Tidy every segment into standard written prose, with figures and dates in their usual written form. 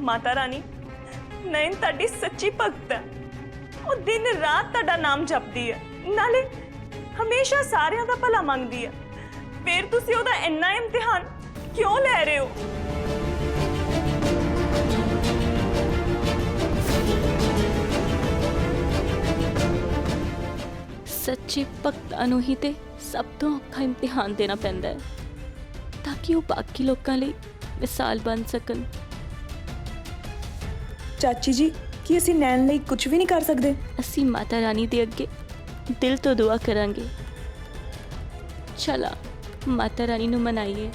माता रानी नयन ताड़ी सच्ची भगत है। वो दिन रात ताड़ा नाम जपदी है, नाले हमेशा सारियां दा भला मंगदी है। फिर तुसी ओदा इन्ना इम्तिहान क्यों ले रहे हो? सच्चे भगतां नूं ही ते सब तो औखा इम्तिहान देना पैंदा है ताकि वो बाकी लोगों लई मिसाल बन सकन। चाची जी की असी नैन लई कुछ भी नहीं कर सकते? असी माता रानी दे अगे दिल तो दुआ करांगे। चला माता रानी नूं मनाइए।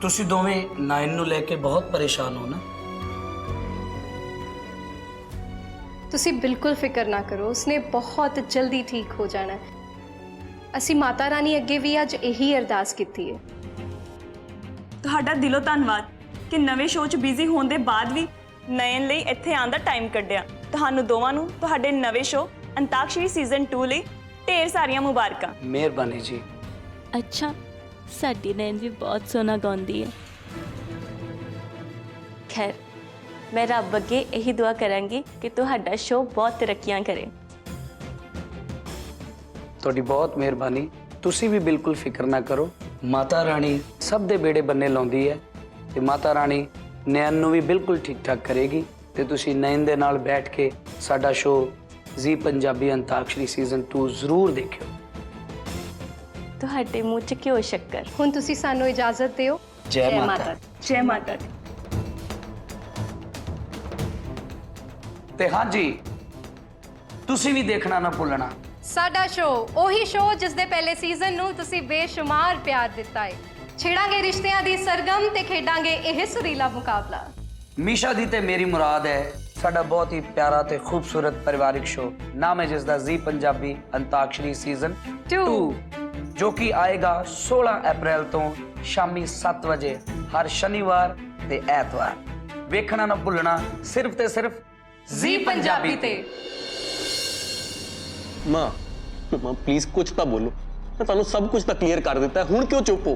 तुसी दोवें नाइन नूं लेके बहुत परेशान हो ना? तुसी बिल्कुल फिक्र ना करो, उसने बहुत जल्दी ठीक हो जाना है। असी माता रानी अगे भी अज यही अरदास की है। तुहाडा दिलों धन्नवाद कि नवे शो च बिजी होने के बाद भी नयन लई इत्थे आउण दा टाइम कड्ढिया। तुहानूं दोवां नूं तुहाडे नवे शो अंताक्षरी सीजन 2 लई ढेर सारियां मुबारकां। मेहरबानी जी। अच्छा साडी नैन भी बहुत सोहना गाउंदी है। खैर मैं रब अगे यही दुआ करांगी कि तुहाडा शो बहुत तरक्कियां करे। तुहाडी बहुत मेहरबानी। तुसी भी बिल्कुल फिक्र ना करो, माता रानी सब दे बेड़े बन्ने लाउंदी है ते माता रानी नैन नूं भी बिल्कुल ठीक ठाक करेगी ते तुसी नैन दे नाल बैठ के साडा शो जी पंजाबी अंताक्षरी सीजन 2 जरूर देखियो। तुहाडे मुँह च घ्यो शक्कर। हुण तुसी सानू इजाजत दिओ। जय माता। जय माता दी। ते हाँ जी, तुसी भी देखना ना भुलना साडा शो, ओही शो जिस दे पहले सीजन नू तुसी बेशुमार प्यार दिता है। छेड़ांगे रिश्तियां दी सरगम ते खेडांगे यह सुरीला मुकाबला। मीशा दी ते मेरी मुराद है साडा बहुत ही प्यारा ते खूबसूरत पारिवारिक शो, नाम है जिसका जी पंजाबी अंताक्षरी सीजन 2 जो कि आएगा 16 अप्रैल तो शामी 7 बजे हर शनिवार ते ऐतवार। वेखना ना भुलना सिर्फ ते सिर्फ जी पंजाबी ते। मां मां प्लीज कुछ तो बोलो, मैं तुहानू सब कुछ तो क्लीयर कर दिता है, हुण क्यों चुप हो?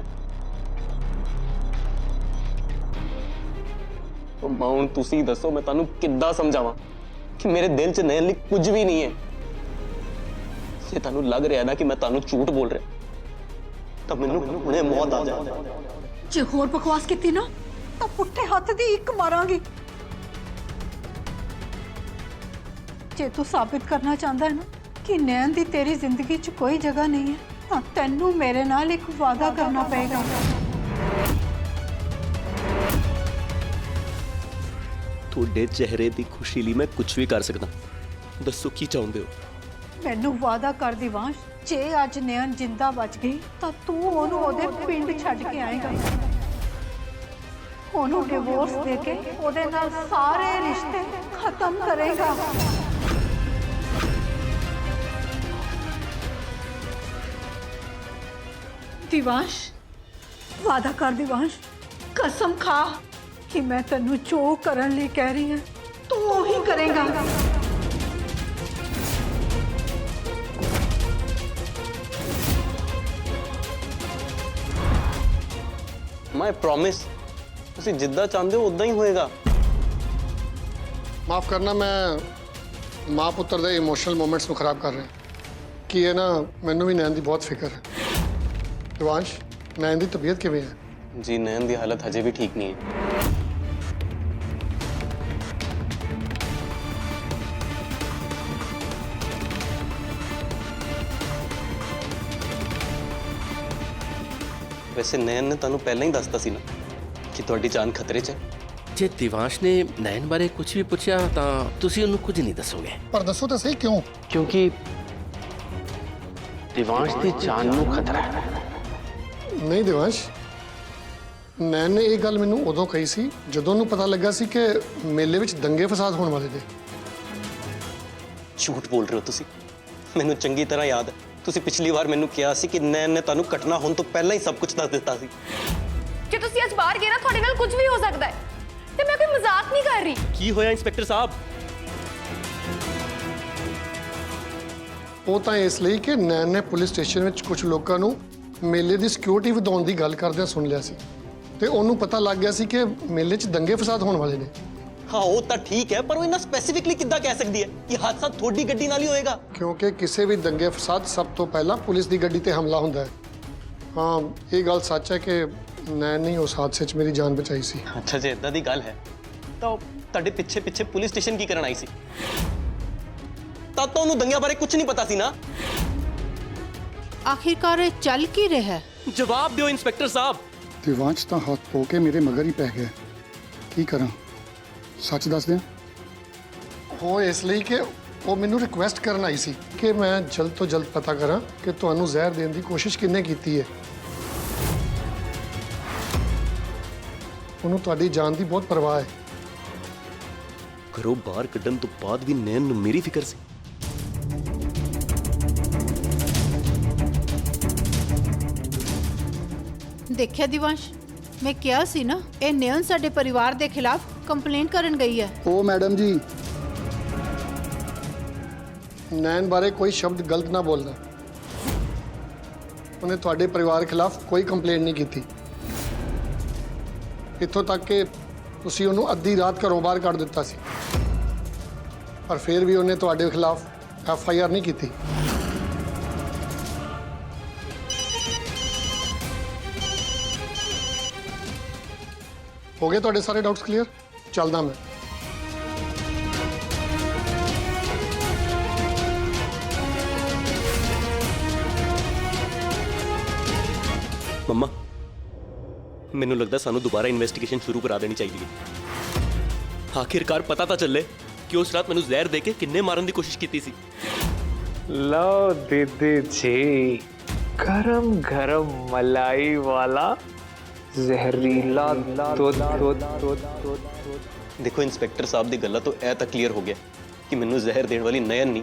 तो मां हुण तुसी दसो मैं तुहानू किद्दां समझावां कि मेरे दिल च नयन लई कुछ भी नहीं है। जे तुहानू लग रहा है ना कि मैं तुहानू झूठ बोल रहा तो मैनू हुणे मौत आ जाए। जे होर बकवास कीती ना तो पुट्ठे हत्थ दी इक मारांगी। जे तू साबित करना चाहता है ना कि नैन दी तेरी जिंदगी च कोई जगह नहीं है, हाँ तेनू मेरे नाल एक वादा करना पड़ेगा। थोड़े चेहरे की खुशी लिए मैं कुछ भी कर सकता। दसो की चाहते हो? ਮੈਨੂੰ ਵਾਅਦਾ ਕਰ ਦਿਵਾਂਸ਼, ਜੇ ਅੱਜ ਨੈਣ ਜਿੰਦਾ ਬਚ ਗਈ ਤਾਂ ਤੂੰ ਉਹਨੂੰ ਉਹਦੇ ਪਿੰਡ ਛੱਡ ਕੇ ਆਏਗਾ। ਉਹਨੂੰ ਡਿਵੋਰਸ ਦੇ ਕੇ ਉਹਦੇ ਨਾਲ ਸਾਰੇ ਰਿਸ਼ਤੇ ਖਤਮ ਕਰੇਗਾ। ਦਿਵਾਂਸ਼, ਵਾਅਦਾ ਕਰ ਦਿਵਾਂਸ਼, ਕਸਮ ਖਾ ਕਿ ਮੈਂ ਤੈਨੂੰ ਜੋ ਕਰਨ ਲਈ ਕਹਿ ਰਹੀ ਹਾਂ ਤੂੰ ਉਹੀ ਕਰੇਗਾ। ਮੈਂ ਪ੍ਰੋਮਿਸ, ਤੁਸੀਂ ਜਿੱਦਾਂ ਚਾਹੁੰਦੇ ਹੋ ਉਦਾਂ ਹੀ ਹੋਏਗਾ। ਮਾਫ ਕਰਨਾ, ਮੈਂ ਮਾਂ ਪੁੱਤਰ ਦੇ ਇਮੋਸ਼ਨਲ ਮੂਮੈਂਟਸ ਨੂੰ ਖਰਾਬ ਕਰ ਰਿਹਾ ਕਿ ਇਹ ਨਾ ਮੈਨੂੰ ਵੀ ਨੈਣ ਦੀ ਬਹੁਤ ਫਿਕਰ ਹੈ। ਦਿਵਾਂਸ਼, ਨੈਣ ਦੀ ਤਬੀਅਤ ਕਿਵੇਂ ਹੈ? ਜੀ ਨੈਣ ਦੀ ਹਾਲਤ ਹਜੇ ਵੀ ਠੀਕ ਨਹੀਂ ਹੈ। ਵੈਸੇ ਨੈਣ ਨੇ ਤੁਹਾਨੂੰ ਪਹਿਲਾਂ ਹੀ ਦੱਸਤਾ ਸੀ ਨਾ ਕਿ ਤੁਹਾਡੀ ਜਾਨ ਖਤਰੇ 'ਚ ਹੈ। ਜੇ ਦਿਵਾਂਸ਼ ਨੇ ਨੈਣ ਬਾਰੇ ਕੁਝ ਵੀ ਪੁੱਛਿਆ ਤਾਂ ਤੁਸੀਂ ਉਹਨੂੰ ਕੁਝ ਨਹੀਂ ਦੱਸੋਗੇ? ਪਰ ਦੱਸੋ ਤਾਂ ਸਹੀ ਕਿਉਂ? ਕਿਉਂਕਿ ਦਿਵਾਂਸ਼ ਦੀ ਜਾਨ ਨੂੰ ਖਤਰਾ ਹੈ। ਨਹੀਂ ਦਿਵਾਂਸ਼, ਨੈਣ ਨੇ ਇਹ ਗੱਲ ਮੈਨੂੰ ਉਦੋਂ ਕਹੀ ਸੀ ਜਦੋਂ ਉਹਨੂੰ ਪਤਾ ਲੱਗਾ ਸੀ ਕਿ ਮੇਲੇ ਵਿੱਚ ਦੰਗੇ ਫਸਾਦ ਹੋਣ ਵਾਲੇ ਨੇ। ਝੂਠ ਬੋਲ ਰਹੇ ਹੋ ਤੁਸੀਂ। ਮੈਨੂੰ ਚੰਗੀ ਤਰ੍ਹਾਂ ਯਾਦ ਹੈ, ਤੁਸੀਂ ਪਿਛਲੀ ਵਾਰ ਮੈਨੂੰ ਕਿਹਾ ਸੀ ਕਿ ਨੈਣ ਨੇ ਤੁਹਾਨੂੰ ਕੱਟਣਾ ਹੋਣ ਤੋਂ ਪਹਿਲਾਂ ਹੀ ਸਭ ਕੁਝ ਦੱਸ ਦਿੱਤਾ ਸੀ। ਜੇ ਤੁਸੀਂ ਅੱਜ ਬਾਹਰ ਗਏ ਨਾ ਤੁਹਾਡੇ ਨਾਲ ਕੁਝ ਵੀ ਹੋ ਸਕਦਾ ਹੈ ਤੇ ਮੈਂ ਕੋਈ ਮਜ਼ਾਕ ਨਹੀਂ ਕਰ ਰਹੀ। ਕੀ ਹੋਇਆ ਇੰਸਪੈਕਟਰ ਸਾਹਿਬ? ਉਹ ਤਾਂ ਇਸ ਲਈ ਕਿ ਨੈਣ ਨੇ ਪੁਲਿਸ ਸਟੇਸ਼ਨ ਵਿੱਚ ਕੁਝ ਲੋਕਾਂ ਨੂੰ ਮੇਲੇ ਦੀ ਸਿਕਿਉਰਿਟੀ ਵਧਾਉਣ ਦੀ ਗੱਲ ਕਰਦਿਆਂ ਸੁਣ ਲਿਆ ਸੀ ਤੇ ਉਹਨੂੰ ਪਤਾ ਲੱਗ ਗਿਆ ਸੀ ਕਿ ਮੇਲੇ 'ਚ ਦੰਗੇ ਫਸਾਦ ਹੋਣ ਵਾਲੇ ਨੇ। ਹਾਂ ਉਹ ਤਾਂ ਠੀਕ ਹੈ, ਪਰ ਉਹ ਇਹਨਾਂ ਸਪੈਸੀਫਿਕਲੀ ਕਿੱਦਾਂ ਕਹਿ ਸਕਦੀ ਹੈ ਕਿ ਹਾਦਸਾ ਤੁਹਾਡੀ ਗੱਡੀ ਨਾਲ ਹੀ ਹੋਏਗਾ? ਕਿਉਂਕਿ ਕਿਸੇ ਵੀ ਦੰਗੇ ਫਸਾਦ ਸਭ ਤੋਂ ਪਹਿਲਾਂ ਪੁਲਿਸ ਦੀ ਗੱਡੀ ਤੇ ਹਮਲਾ ਹੁੰਦਾ ਹੈ। ਹਾਂ, ਇਹ ਗੱਲ ਸੱਚ ਹੈ ਕਿ ਨੈਣ ਨੇ ਉਸ ਹਾਦਸੇ 'ਚ ਮੇਰੀ ਜਾਨ ਬਚਾਈ ਸੀ। ਅੱਛਾ, ਜੇ ਇਦਾਂ ਦੀ ਗੱਲ ਹੈ ਤਾਂ ਉਹ ਤੁਹਾਡੇ ਪਿੱਛੇ ਪਿੱਛੇ ਪੁਲਿਸ ਸਟੇਸ਼ਨ ਕੀ ਕਰਨ ਆਈ ਸੀ? ਤਾਂ ਉਹਨੂੰ ਦੰਗਿਆਂ ਬਾਰੇ ਕੁਝ ਨਹੀਂ ਪਤਾ ਸੀ ਨਾ। ਆਖਿਰਕਾਰ ਇਹ ਚੱਲ ਕੀ ਰਿਹਾ ਹੈ? ਜਵਾਬ ਦਿਓ ਇੰਸਪੈਕਟਰ ਸਾਹਿਬ। ਦਿਵਾਂਸ਼ ਤਾਂ ਹੱਥ ਧੋ ਕੇ ਮੇਰੇ ਮਗਰ ਹੀ ਪੈ ਗਿਆ। ਕੀ ਕਰਾਂ, ਸੱਚ ਦੱਸ ਦਿਆਂ? ਉਹ ਇਸ ਲਈ ਕਿ ਉਹ ਮੈਨੂੰ ਰਿਕੁਐਸਟ ਕਰਨ ਆਈ ਸੀ ਕਿ ਮੈਂ ਜਲਦ ਤੋਂ ਜਲਦ ਪਤਾ ਕਰਾਂ ਕਿ ਤੁਹਾਨੂੰ ਜ਼ਹਿਰ ਦੇਣ ਦੀ ਕੋਸ਼ਿਸ਼ ਕਿਹਨੇ ਕੀਤੀ ਹੈ। ਉਹਨੂੰ ਤੁਹਾਡੀ ਜਾਨ ਦੀ ਬਹੁਤ ਪਰਵਾਹ ਹੈ। ਘਰੋਂ ਬਾਹਰ ਕੱਢਣ ਤੋਂ ਬਾਅਦ ਵੀ ਨੈਣ ਨੂੰ ਮੇਰੀ ਫਿਕਰ ਸੀ। ਦੇਖਿਆ ਦਿਵਾਂਸ਼, ਮੈਂ ਕਿਹਾ ਸੀ ਨਾ ਇਹ ਨੈਣ ਸਾਡੇ ਪਰਿਵਾਰ ਦੇ ਖਿਲਾਫ ਕੰਪਲੇਂਟ ਕਰਨ ਗਈ ਹੈ। ਉਹ ਮੈਡਮ ਜੀ, ਨੈਣ ਬਾਰੇ ਕੋਈ ਸ਼ਬਦ ਗਲਤ ਨਾ ਬੋਲਣਾ। ਉਹਨੇ ਤੁਹਾਡੇ ਪਰਿਵਾਰ ਖਿਲਾਫ ਕੋਈ ਕੰਪਲੇਂਟ ਨਹੀਂ ਕੀਤੀ। ਇੱਥੋਂ ਤੱਕ ਕਿ ਤੁਸੀਂ ਉਹਨੂੰ ਅੱਧੀ ਰਾਤ ਘਰੋਂ ਬਾਹਰ ਕੱਢ ਦਿੱਤਾ ਸੀ, ਪਰ ਫਿਰ ਵੀ ਉਹਨੇ ਤੁਹਾਡੇ ਖਿਲਾਫ FIR ਨਹੀਂ ਕੀਤੀ। ਹੋ ਗਏ ਤੁਹਾਡੇ ਸਾਰੇ ਡਾਊਟਸ ਕਲੀਅਰ? ਚੱਲਦਾ ਮੈਂ। ਮੰਮਾ, ਮੈਨੂੰ ਲੱਗਦਾ ਸਾਨੂੰ ਦੁਬਾਰਾ ਇਨਵੈਸਟੀਗੇਸ਼ਨ ਸ਼ੁਰੂ ਕਰਾ ਦੇਣੀ ਚਾਹੀਦੀ ਹੈ। ਆਖਿਰਕਾਰ ਪਤਾ ਤਾਂ ਚੱਲੇ ਕਿ ਉਸ ਰਾਤ ਮੈਨੂੰ ਜ਼ਹਿਰ ਦੇ ਕੇ ਕਿੰਨੇ ਮਾਰਨ ਦੀ ਕੋਸ਼ਿਸ਼ ਕੀਤੀ ਸੀ। लो दीदी जी, गरम गरम मलाई वाला ਜ਼ਹਿਰੀਲਾ ਦੁੱਧ। ਦੇਖੋ ਇੰਸਪੈਕਟਰ ਸਾਹਿਬ ਦੀ ਗੱਲਾਂ ਤੋਂ ਇਹ ਤਾਂ ਕਲੀਅਰ ਹੋ ਗਿਆ ਕਿ ਮੈਨੂੰ ਜ਼ਹਿਰ ਦੇਣ ਵਾਲੀ ਨੈਣ ਨਹੀਂ,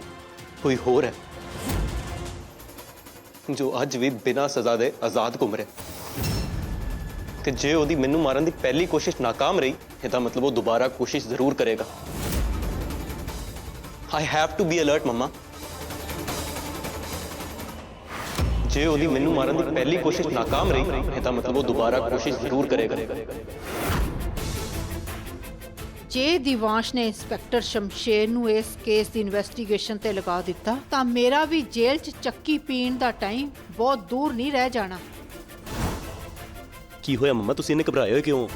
ਕੋਈ ਹੋਰ ਹੈ ਜੋ ਅੱਜ ਵੀ ਬਿਨਾਂ ਸਜ਼ਾ ਦੇ ਆਜ਼ਾਦ ਘੁੰਮ ਰਿਹਾ। ਤੇ ਜੇ ਉਹਦੀ ਮੈਨੂੰ ਮਾਰਨ ਦੀ ਪਹਿਲੀ ਕੋਸ਼ਿਸ਼ ਨਾਕਾਮ ਰਹੀ, ਇਹਦਾ ਮਤਲਬ ਉਹ ਦੁਬਾਰਾ ਕੋਸ਼ਿਸ਼ ਜ਼ਰੂਰ ਕਰੇਗਾ। I have to be alert mama. ਜੇ ਉਹਦੀ ਮੈਨੂੰ ਮਾਰਨ ਦੀ ਪਹਿਲੀ ਕੋਸ਼ਿਸ਼ ਨਾਕਾਮ ਰਹੀ, ਇਹਦਾ ਮਤਲਬ ਉਹ ਦੁਬਾਰਾ ਕੋਸ਼ਿਸ਼ ਜ਼ਰੂਰ ਕਰੇਗਾ। ਜੇ ਦਿਵਾਂਸ਼ ਨੇ ਇੰਸਪੈਕਟਰ ਸ਼ਮਸ਼ੇਰ ਨੂੰ ਇਸ ਕੇਸ ਦੀ ਇਨਵੈਸਟੀਗੇਸ਼ਨ ਤੇ ਲਗਾ ਦਿੱਤਾ ਤਾਂ ਮੇਰਾ ਵੀ ਜੇਲ੍ਹ 'ਚ ਚੱਕੀ ਪੀਣ ਦਾ ਟਾਈਮ ਬਹੁਤ ਦੂਰ ਨਹੀਂ ਰਹਿ ਜਾਣਾ। ਕੀ ਹੋਇਆ ਮੰਮਾ, ਤੁਸੀਂ ਇੰਨੇ ਘਬਰਾਏ ਹੋਏ ਕਿਉਂ?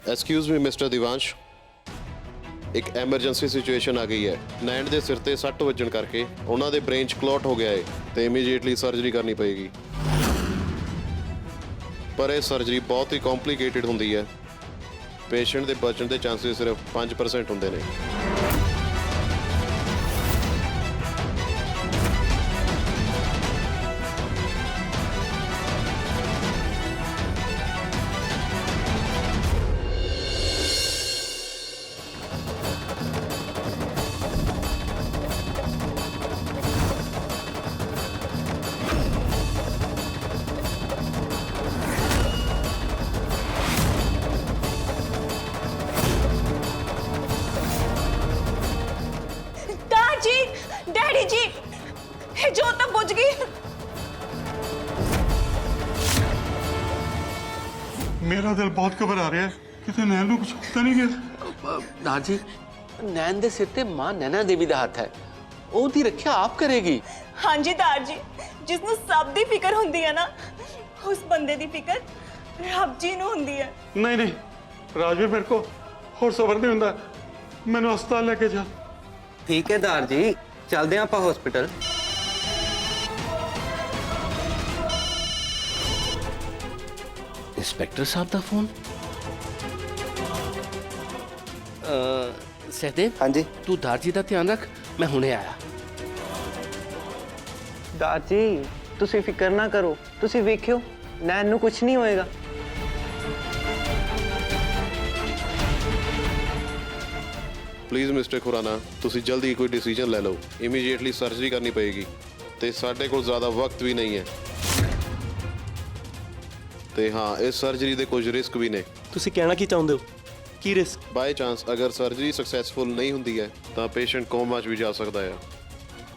ਐਕਸਕਿਊਜ਼ ਮੀ ਮਿਸਟਰ ਦਿਵਾਂਸ਼, ਇੱਕ ਐਮਰਜੈਂਸੀ ਸਿਚੁਏਸ਼ਨ ਆ ਗਈ ਹੈ। ਨੈਣ ਦੇ ਸਿਰ ਤੇ ਸੱਟ ਵੱਜਣ ਕਰਕੇ ਉਹਨਾਂ ਦੇ ਬ੍ਰੇਨ 'ਚ ਕਲੌਟ ਹੋ ਗਿਆ ਹੈ ਤੇ ਇਮੀਡੀਏਟਲੀ ਸਰਜਰੀ ਕਰਨੀ ਪਏਗੀ। ਪਰ ਇਹ ਸਰਜਰੀ ਬਹੁਤ ਹੀ ਕੰਪਲਿਕੇਟਿਡ ਹੁੰਦੀ ਹੈ। ਪੇਸ਼ੈਂਟ ਦੇ ਬਚਣ ਦੇ ਚਾਂਸਸ ਸਿਰਫ 5% ਹੁੰਦੇ ਨੇ। ਜੋਤ ਤਾਂ ਬੁੱਝ ਗਈ। ਮੇਰਾ ਦਿਲ ਬਹੁਤ ਘਬਰਾ ਰਿਹਾ ਹੈ, ਕਿਤੇ ਨੈਣ ਨੂੰ ਕੁਝ ਤਾਂ ਨਹੀਂ ਗਿਆ। दादी नैन दे सिर ते मां नैना देवी दा हाथ है ओदी रक्षा आप करेगी। ਹਾਂਜੀ ਦਾਰ ਜੀ, ਜਿਸ ਨੂੰ ਸਭ ਦੀ ਫਿਕਰ ਹੁੰਦੀ ਹੈ ਨਾ, ਉਸ ਬੰਦੇ ਦੀ ਫਿਕਰ ਰੱਬ ਜੀ ਨੂੰ ਹੁੰਦੀ ਹੈ। ਨਹੀਂ ਨਹੀਂ ਰਾਜਵੀਰ, ਮੇਰੇ ਕੋ ਹੋਰ ਸਬਰ ਨਹੀਂ ਹੁੰਦਾ, ਮੈਨੂੰ ਹਸਪਤਾਲ ਲੈ ਕੇ ਜਾ। ਠੀਕ ਹੈ ਦਾਰ ਜੀ, ਚੱਲਦੇ ਆਪਾਂ ਹਸਪੀਟਲ। इंस्पेक्टर साहब दा फोन। सहदेव, हाँ जी तू दार जी दा ध्यान रख, मैं हुणे आया। ਦਾਰ ਜੀ ਤੁਸੀਂ ਫਿਕਰ ਨਾ ਕਰੋ, ਤੁਸੀਂ ਵੇਖਿਓ ਨੈਣ ਨੂੰ ਕੁਝ ਨਹੀਂ ਹੋਏਗਾ। ਪਲੀਜ਼ ਮਿਸਟਰ ਖੁਰਾਨਾ, ਤੁਸੀਂ ਜਲਦੀ ਕੋਈ ਡਿਸੀਜਨ ਲੈ ਲਓ। ਇਮੀਡੀਏਟਲੀ ਸਰਜਰੀ ਕਰਨੀ ਪਏਗੀ ਤੇ ਸਾਡੇ ਕੋਲ ਜ਼ਿਆਦਾ ਵਕਤ ਵੀ ਨਹੀਂ ਹੈ। ਤੇ ਹਾਂ, ਇਸ ਸਰਜਰੀ ਦੇ ਕੁਝ ਰਿਸਕ ਵੀ ਨੇ। ਤੁਸੀਂ ਕਹਿਣਾ ਕੀ ਚਾਹੁੰਦੇ ਹੋ? ਕੀ ਰਿਸਕ? ਬਾਈ ਚਾਂਸ ਅਗਰ ਸਰਜਰੀ ਸਕਸੈਸਫੁਲ ਨਹੀਂ ਹੁੰਦੀ ਹੈ ਤਾਂ ਪੇਸ਼ੈਂਟ ਕੋਮਾ 'ਚ ਵੀ ਜਾ ਸਕਦਾ ਹੈ।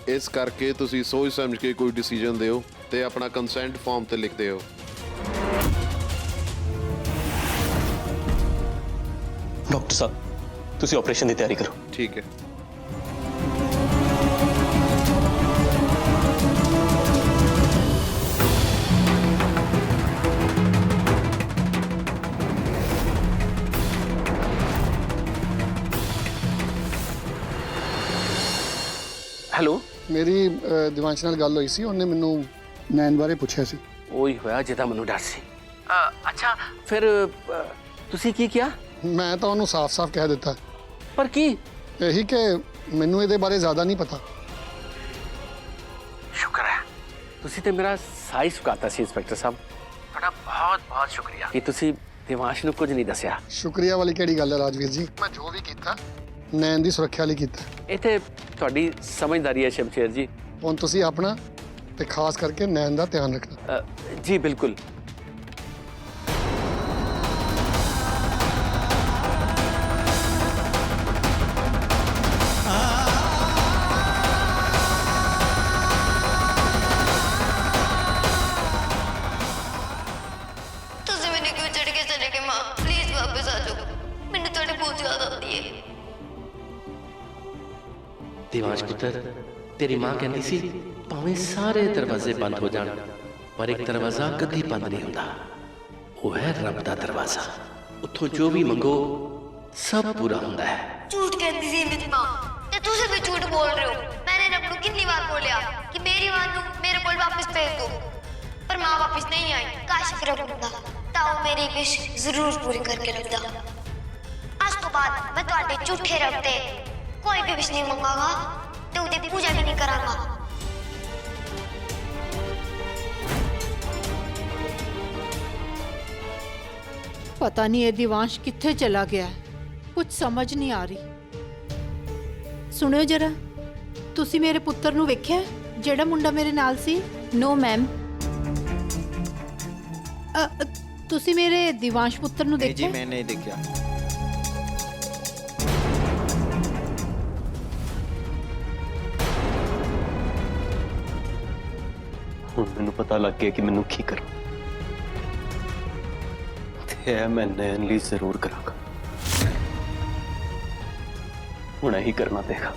ਇਸ ਕਰਕੇ ਤੁਸੀਂ ਸੋਚ ਸਮਝ ਕੇ ਕੋਈ ਡਿਸੀਜਨ ਦਿਓ ਤੇ ਆਪਣਾ ਕੰਸੈਂਟ ਫਾਰਮ ਤੇ ਲਿਖ ਦਿਓ। ਡਾਕਟਰ ਸਾਹਿਬ, ਤੁਸੀਂ ਆਪਰੇਸ਼ਨ ਦੀ ਤਿਆਰੀ ਕਰੋ। ਠੀਕ ਹੈ। हेलो, ਮੇਰੀ ਦਿਵਾਂਸ਼ ਨਾਲ ਗੱਲ ਹੋਈ ਸੀ, ਉਹਨੇ ਮੈਨੂੰ ਨੈਣ ਬਾਰੇ ਪੁੱਛਿਆ ਸੀ। ओही होया जिदा मैनू डर सी। अच्छा फिर तुसी की किया? ਮੈਂ ਤਾਂ ਉਹਨੂੰ ਸਾਫ਼-ਸਾਫ਼ ਕਹਿ ਦਿੱਤਾ पर की? ਇਹੀ ਕਿ ਮੈਨੂੰ ਇਹਦੇ ਬਾਰੇ ਜ਼ਿਆਦਾ ਨਹੀਂ ਪਤਾ। शुक्र है तुसी ते मेरा साई सुकाता सी इंस्पेक्टर साहब। बड़ा बहुत बहुत शुक्रिया कि तुसी दिवांश नू कुछ नहीं दसिया। ਸ਼ੁਕਰੀਆ ਵਾਲੀ ਕਿਹੜੀ ਗੱਲ ਹੈ ਰਾਜਵੀਰ ਜੀ, ਮੈਂ ਜੋ ਵੀ ਕੀਤਾ ਨੈਣ ਦੀ ਸੁਰੱਖਿਆ ਲਈ ਕੀਤਾ। इत्थे तुहाडी समझदारी है शमशेर जी। ਹੁਣ ਤੁਸੀਂ ਆਪਣਾ ਤੇ ਖਾਸ ਕਰਕੇ ਨੈਣ ਦਾ ਧਿਆਨ ਰੱਖਣਾ। जी बिल्कुल। ਤੁਸੀਂ ਮੈਨੂੰ ਕਿਉਂ ਛੱਡ ਕੇ ਚਲੇ ਗਏ ਮਾਂ? ਪਲੀਜ਼ ਵਾਪਸ ਆ ਜਾਓ, ਮੈਨੂੰ ਤੁਹਾਡੀ ਬਹੁਤ ਯਾਦ ਆਉਂਦੀ ਹੈ। दिवांश पुत्र, तेरी मां कहती सी भावें सारे दरवाजे बंद हो जान पर एक दरवाजा कभी बंद नहीं होता, वो है रब दा दरवाजा। उथों जो भी मंगो सब पूरा होता है। ਝੂਠ ਕਹਿੰਦੀ ਸੀ ਮੇਰੀ ਮਾਂ, ਤੇ ਤੁਸੀਂ ਵੀ ਝੂਠ ਬੋਲ ਰਹੇ ਹੋ। मैंने रब ਨੂੰ कितनी बार बोलिया कि मेरी मां ਨੂੰ मेरे ਕੋਲ वापस भेज दो, पर मां वापस नहीं आई। काश रब ਹੁੰਦਾ ਤਾਂ ਉਹ ਮੇਰੀ ਵਿਸ਼ ਜ਼ਰੂਰ ਪੂਰੀ ਕਰਕੇ ਰੱਖਦਾ। ਅੱਜ ਤੋਂ ਬਾਅਦ ਮੈਂ ਤੁਹਾਡੇ ਝੂਠੇ ਰੱਬ ਤੇ ਕੋਈ ਵੀ ਵਿਸ਼ ਨਹੀਂ ਮੰਗਾਂਗਾ ਤੇ ਉਹਦੀ ਪੂਜਾ ਵੀ ਨਹੀਂ ਕਰਾਂਗਾ। ਪਤਾ ਨਹੀਂ ਇਹ ਦਿਵਾਂਸ਼ ਕਿੱਥੇ ਚਲਾ ਗਿਆ ਹੈ। ਕੁਝ ਸਮਝ ਨਹੀਂ ਆ ਰਹੀ। ਸੁਣਿਓ ਜਰਾ, ਤੁਸੀਂ ਮੇਰੇ ਪੁੱਤਰ ਨੂੰ ਵੇਖਿਆ ਜਿਹੜਾ ਮੁੰਡਾ ਮੇਰੇ ਨਾਲ ਸੀ? No ma'am. ਤੁਸੀਂ ਮੇਰੇ ਦਿਵਾਂਸ਼ ਪੁੱਤਰ ਨੂੰ ਦੇਖਿਆ? मैं नहीं देखा। ਹੁਣ ਮੈਨੂੰ ਪਤਾ ਲੱਗ ਗਿਆ ਕਿ ਮੈਨੂੰ ਕੀ ਕਰਨਾ ਤੇ ਇਹ ਮੈਂ ਨੈਣ ਲਈ ਜ਼ਰੂਰ ਕਰਾਂਗਾ। ਹੁਣ ਇਹੀ ਕਰਨਾ ਪਏਗਾ।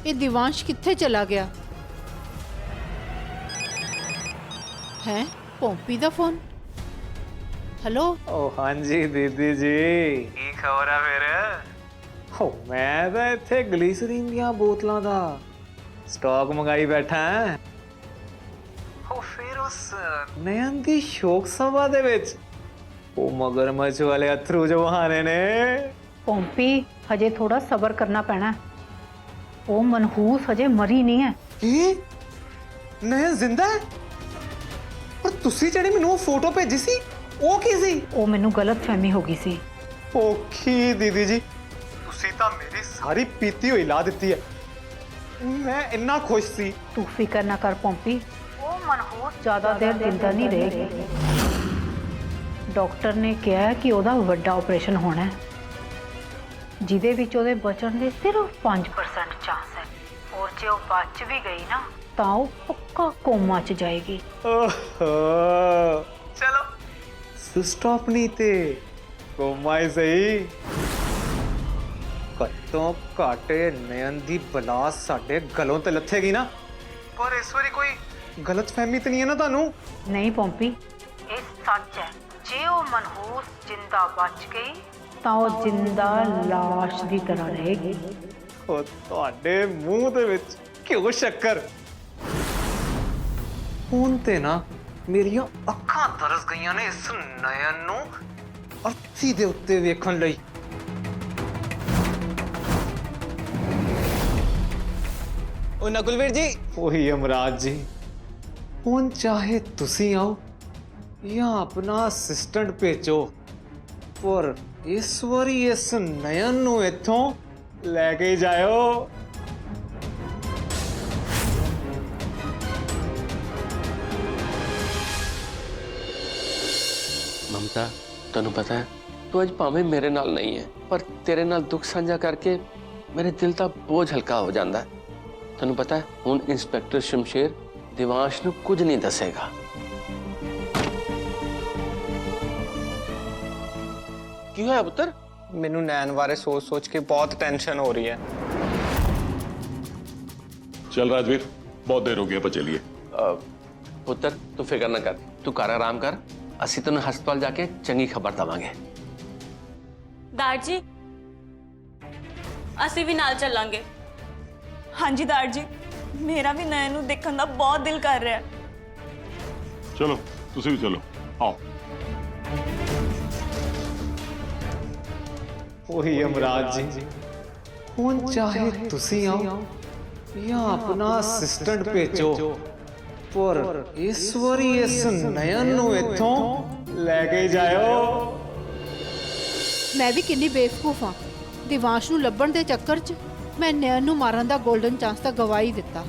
ਇਹ ਦਿਵਾਂਸ਼ ਕਿੱਥੇ ਚਲਾ ਗਿਆ ਹੈ? ਪੌਂਪੀ ਦਾ ਫੋਨ। हेलो। ओ हाँ जी दीदी जी, की खबर है फिर? हो मैं तो इत्थे ग्लिसरीन दियां बोतलां दा स्टॉक मंगाई बैठा है। हो फिर उस नयन दी शोक सभा दे विच ओ मगरमच्छ वाले अथरू जो बहाने ने। ਪੌਂਪੀ ਹਜੇ ਥੋੜਾ ਸਬਰ ਕਰਨਾ ਪੈਣਾ। ਉਹ ਮਨਹੂਸ ਹਜੇ ਮਰੀ ਨਹੀਂ ਹੈ। की नयन जिंदा है? पर तुसी जेड़ी मैनू फोटो भेजी सी ਉਹ ਕੀ ਸੀ? ਉਹ ਮੈਨੂੰ ਗਲਤਫਹਿਮੀ ਹੋ ਗਈ ਸੀ। ਓਖੀ ਦੀਦੀ ਜੀ, ਤੁਸੀਂ ਤਾਂ ਮੇਰੀ ਸਾਰੀ ਪੀਤੀ ਹੋਈ ਲਾ ਦਿੱਤੀ ਹੈ। ਮੈਂ ਇੰਨਾ ਖੁਸ਼ ਸੀ। ਤੂੰ ਫਿਕਰ ਨਾ ਕਰ ਪੌਂਪੀ, ਉਹ ਮਨਹੂਸ ਜ਼ਿਆਦਾ ਦੇਰ ਜਿੰਦਾ ਨਹੀਂ ਰਹੇਗੀ। ਡਾਕਟਰ ਨੇ ਕਿਹਾ ਕਿ ਉਹਦਾ ਵੱਡਾ ਆਪਰੇਸ਼ਨ ਹੋਣਾ ਹੈ, ਜਿਹਦੇ ਵਿੱਚ ਉਹਦੇ ਬਚਣ ਦੇ ਸਿਰਫ 5% ਚਾਂਸ ਹੈ। ਔਰ ਜੇ ਉਹ ਬਚ ਵੀ ਗਈ ਨਾ ਤਾਂ ਉਹ ਪੱਕਾ ਕੋਮਾ 'ਚ ਜਾਏਗੀ। ਓਹੋ ਚਲੋ ਸਟਾਪ ਨਹੀਂ ਤੇ ਕੋਮਾ ਹੀ ਸਹੀ। ਘੱਟੋਂ ਘੱਟ ਨयन ਦੀ ਬਲਾ ਸਾਡੇ ਗਲੋਂ ਤੇ ਲੱਥੇਗੀ ਨਾ। ਪਰ ਇਸ ਵਾਰੀ ਕੋਈ ਗਲਤਫਹਿਮੀ ਤਾਂ ਨਹੀਂ ਹੈ ਨਾ ਤੁਹਾਨੂੰ? ਨਹੀਂ ਪੌਂਪੀ, ਇਹ ਸੱਚ ਹੈ। ਜੇ ਉਹ ਮਨਹੂਸ ਜਿੰਦਾ ਬਚ ਗਈ ਤਾਂ ਉਹ ਜਿੰਦਾ ਲਾਸ਼ ਦੀ ਤਰ੍ਹਾਂ ਰਹੇਗੀ। ਉਹ ਤੁਹਾਡੇ ਮੂੰਹ ਦੇ ਵਿੱਚ ਕਿਉਂ ਸ਼ੱਕਰ। ਹੁਣ ਤੇ ਨਾ ਮੇਰੀਆਂ ਅੱਖਾਂ ਤਰਸ ਗਈਆਂ ਨੇ ਇਸ ਨयन ਨੂੰ ਅਰਥੀ ਦੇ ਉੱਤੇ ਵੇਖਣ ਲਈ। ਉਹ ਨਕੁਲਵੀਰ ਜੀ, ਉਹੀ ਅਮਰਾਜ ਜੀ, ਹੁਣ ਚਾਹੇ ਤੁਸੀਂ ਆਓ ਜਾਂ ਆਪਣਾ ਅਸਿਸਟੈਂਟ ਭੇਜੋ, ਪਰ ਇਸ ਵਾਰੀ ਇਸ ਨयन ਨੂੰ ਇੱਥੋਂ ਲੈ ਕੇ ਜਾਇਓ। ਮਮਤਾ, ਤੈਨੂੰ ਪਤਾ ਹੈ ਤੂੰ ਅੱਜ ਭਾਵੇਂ ਮੇਰੇ ਨਾਲ ਨਹੀਂ ਹੈ, ਪਰ ਤੇਰੇ ਨਾਲ ਦੁੱਖ ਸਾਂਝਾ ਕਰਕੇ ਮੇਰੇ ਦਿਲ ਦਾ ਬੋਝ ਹਲਕਾ ਹੋ ਜਾਂਦਾ ਹੈ। ਤੈਨੂੰ ਪਤਾ ਹੈ ਹੁਣ ਇੰਸਪੈਕਟਰ ਸ਼ਮਸ਼ੇਰ ਦਿਵਾਂਸ਼ ਨੂੰ ਕੁਝ ਨਹੀਂ ਦੱਸੇਗਾ। ਕੀ ਹੋਇਆ ਪੁੱਤਰ? ਮੈਨੂੰ ਨੈਣ ਬਾਰੇ ਸੋਚ ਕੇ ਬਹੁਤ ਟੈਨਸ਼ਨ ਹੋ ਰਹੀ ਹੈ। चल राजवीर, बहुत देर हो गई, अपन चलिए। ਪੁੱਤਰ ਤੂੰ ਫਿਕਰ ਨਾ ਕਰ, ਤੂੰ ਘਰ ਆਰਾਮ ਕਰ, ਅਸੀਂ ਤੈਨੂੰ ਹਸਪਤਾਲ ਜਾ ਕੇ ਚੰਗੀ ਖਬਰ ਦਵਾਂਗੇ। ਦਾਰ ਜੀ, ਅਸੀਂ ਵੀ ਨਾਲ ਚੱਲਾਂਗੇ। ਹਾਂਜੀ ਦਾਰ ਜੀ, ਮੇਰਾ ਵੀ ਨयन ਨੂੰ ਦੇਖਣ ਦਾ ਬਹੁਤ ਦਿਲ ਕਰ ਰਿਹਾ ਹੈ। चलो तुसी भी चलो, आओ। ਉਹੀ ਅਮਰਾਜ ਜੀ, ਹੁਣ ਚਾਹੇ ਤੁਸੀਂ ਆਓ ਜਾਂ ਆਪਣਾ ਅਸਿਸਟੈਂਟ ਭੇਜੋ, ਪਰ ਇਸ ਵਾਰੀ ਇਸ ਨयन ਨੂੰ ਇੱਥੋਂ ਲੈ ਕੇ ਜਾਇਓ। ਮੈਂ ਵੀ ਕਿੰਨੀ ਬੇਵਕੂਫ ਹਾਂ। ਦਿਵਾਂਸ਼ ਨੂੰ ਲੱਭਣ ਦੇ ਚੱਕਰ 'ਚ ਮੈਂ ਨੈਣ ਨੂੰ ਮਾਰਨ ਦਾ 골ਡਨ ਚਾਂਸ ਤਾਂ ਗਵਾ ਹੀ ਦਿੱਤਾ।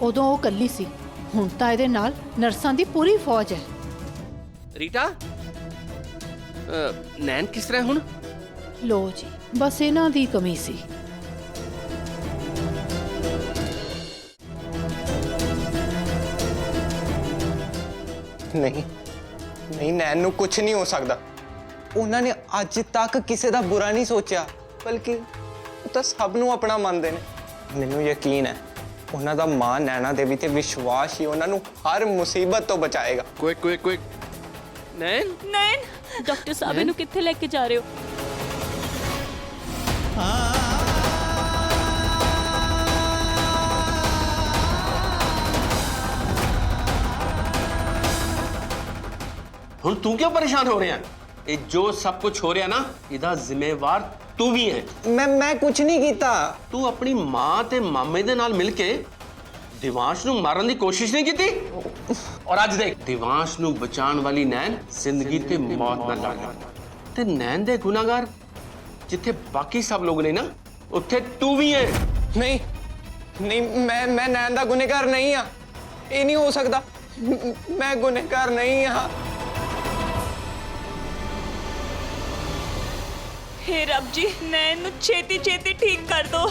ਉਦੋਂ ਉਹ ਇਕੱਲੀ ਸੀ, ਹੁਣ ਤਾਂ ਇਹਦੇ ਨਾਲ ਨਰਸਾਂ ਦੀ ਪੂਰੀ ਫੌਜ ਹੈ। ਰੀਟਾ, ਨੈਣ ਕਿਸ ਤਰ੍ਹਾਂ ਹੁਣ? ਲੋ ਜੀ, ਬਸ ਇਹਨਾਂ ਦੀ ਕਮੀ ਸੀ। ਨਹੀਂ ਨੈਣ ਨੂੰ ਕੁਝ ਨਹੀਂ ਹੋ ਸਕਦਾ। ਉਹਨਾਂ ਨੇ ਅੱਜ ਤੱਕ ਕਿਸੇ ਦਾ ਬੁਰਾ ਨਹੀਂ ਸੋਚਿਆ, ਬਲਕਿ ਉਹ ਤਾਂ ਸਭ ਨੂੰ ਆਪਣਾ ਮੰਨਦੇ ਨੇ। ਮੈਨੂੰ ਯਕੀਨ ਹੈ ਉਹਨਾਂ ਦਾ ਮਾਂ ਨੈਣਾ ਦੇਵੀ ਤੇ ਵਿਸ਼ਵਾਸ ਹੀ ਉਹਨਾਂ ਨੂੰ ਹਰ ਮੁਸੀਬਤ ਤੋਂ ਬਚਾਏਗਾ। क्विक ਨੈਣ, ਡਾਕਟਰ ਸਾਹਿਬ ਇਹਨੂੰ ਕਿੱਥੇ ਲੈ ਕੇ ਜਾ ਰਹੇ ਹੋ? ਹੁਣ ਤੂੰ ਕਿਉਂ ਪਰੇਸ਼ਾਨ ਹੋ ਰਿਹਾ? ਇਹ ਜੋ ਸਭ ਕੁਝ ਹੋ ਰਿਹਾ ਨਾ, ਇਹਦਾ ਜ਼ਿੰਮੇਵਾਰ ਤੂੰ ਵੀ ਹੈ। ਮੈਂ ਕੁਝ ਨਹੀਂ ਕੀਤਾ। ਤੂੰ ਆਪਣੀ ਮਾਂ ਤੇ ਮਾਮੇ ਦੇ ਨਾਲ ਮਿਲ ਕੇ ਦਿਵਾਂਸ਼ ਨੂੰ ਮਾਰਨ ਦੀ ਕੋਸ਼ਿਸ਼ ਨਹੀਂ ਕੀਤੀ, ਔਰ ਅੱਜ ਦੇਖ ਦਿਵਾਂਸ਼ ਨੂੰ ਬਚਾਉਣ ਵਾਲੀ ਨੈਣ ਜ਼ਿੰਦਗੀ ਤੇ ਮੌਤ ਨਾਲ ਲੜ ਰਹੀ। ਤੇ ਨੈਣ ਦੇ ਗੁਨਾਹਗਾਰ ਜਿੱਥੇ ਬਾਕੀ ਸਭ ਲੋਕ ਨੇ ਨਾ, ਉੱਥੇ ਤੂੰ ਵੀ ਹੈ। ਨਹੀਂ ਮੈਂ ਨੈਣ ਦਾ ਗੁਨੇਗਾਰ ਨਹੀਂ ਆ। ਇਹ ਨਹੀਂ ਹੋ ਸਕਦਾ। ਮੈਂ ਗੁਨੇਗਾਰ ਨਹੀਂ ਆ। हे रब जी, नयन ਨੂੰ ਛੇਤੀ ਛੇਤੀ ਠੀਕ ਕਰ ਦੋ।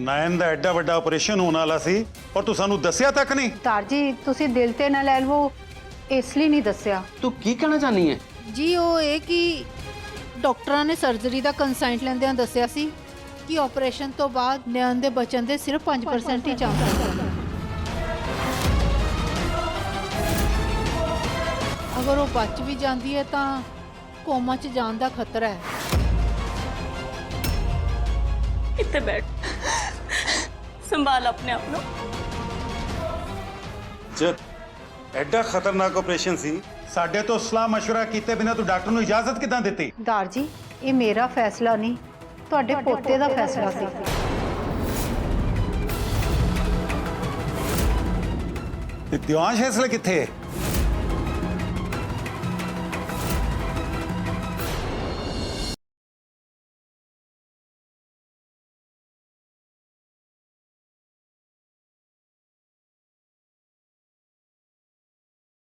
ਨयन ਦਾ ਐਡਾ ਵੱਡਾ ਆਪਰੇਸ਼ਨ ਹੋਣ ਵਾਲਾ ਸੀ ਔਰ ਤੂੰ ਸਾਨੂੰ ਦੱਸਿਆ ਤੱਕ ਨਹੀਂ। ਦਾਰ ਜੀ, ਤੁਸੀਂ ਦਿਲ ਤੇ ਨਾ ਲੈ ਲਵੋ, ਇਸ ਲਈ ਨਹੀਂ ਦੱਸਿਆ। ਤੂੰ ਕੀ ਕਹਿਣਾ ਚਾਹਨੀ ਹੈ? ਜੀ ਉਹ ਇਹ ਕਿ ਡਾਕਟਰਾਂ ਨੇ ਸਰਜਰੀ ਦਾ ਕੰਸਾਈਂਟ ਲੈਂਦਿਆਂ ਦੱਸਿਆ ਸੀ ਕਿ ਆਪਰੇਸ਼ਨ ਤੋਂ ਬਾਅਦ ਨयन ਦੇ ਬਚਣ ਦੇ ਸਿਰਫ 5% ਹੀ ਚਾਂਸ ਹੈ। ਅਗਰ ਉਹ ਬਚ ਵੀ ਜਾਂਦੀ ਹੈ ਤਾਂ ਕੋਮਾ 'ਚ ਜਾਣ ਦਾ ਖਤਰਾ ਹੈ। ਇੱਥੇ ਬੈਠ, ਸੰਭਾਲ ਆਪਣੇ ਆਪ ਨੂੰ। ਜਦ ਐਡਾ ਖਤਰਨਾਕ ਆਪਰੇਸ਼ਨ ਸੀ, ਸਾਡੇ ਤੋਂ ਸਲਾਹ ਮਸ਼ਵਰਾ ਕੀਤੇ ਬਿਨਾਂ ਤੂੰ ਡਾਕਟਰ ਨੂੰ ਇਜਾਜ਼ਤ ਕਿੱਦਾਂ ਦਿੱਤੀ? ਦਾਰ ਜੀ, ਇਹ ਮੇਰਾ ਫੈਸਲਾ ਨਹੀਂ, ਤੁਹਾਡੇ ਪੋਤੇ ਦਾ ਫੈਸਲਾ ਸੀ। ਤੇ ਦਿਵਾਂਸ਼ ਫੈਸਲਾ ਕਿੱਥੇ ਹੈ?